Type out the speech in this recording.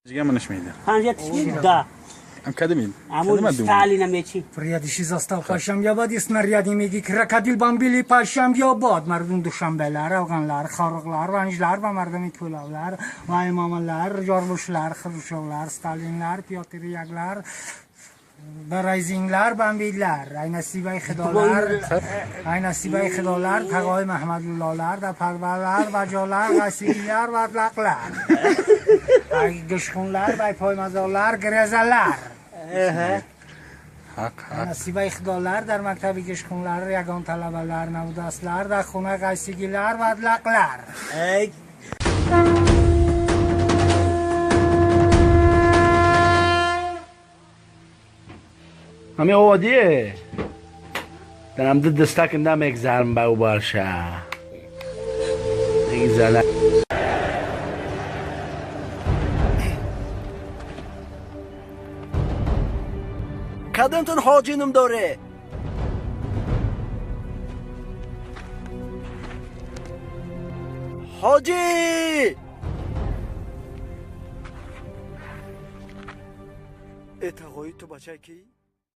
دیگه منش میده. پنجه تشمی دا. ام کدومین؟ امون ستالی نمیچی. فریادیشی زاستاو پاشم یا باد اسنریادی میگی کراکادیل بامبیلی پاشم یا باد مردم دوشنبهler avganlar xarıqlar vanjlar və mərdə mitkulavlar və imamanlar yormuşlar xruşovlar stalinlər pyotriyaglar برایزینگلر بامبیدلر aynasibay xidolar aynasibay xidolar taqoy mahmadullalar da parvarlar vajolar qasibilar va atlaqlar gishqunlar va poymazorlar grezalar حق aynasibay xidolar dar maktabi gishqunlar yagon talabalar navdaslar da xuna qasibilar va atlaqlar همه عادیه دارم دستکندم میگذارم به او برشه میگذارم کدومتون حاجینم داره حاجی اتقایی تو بچه کی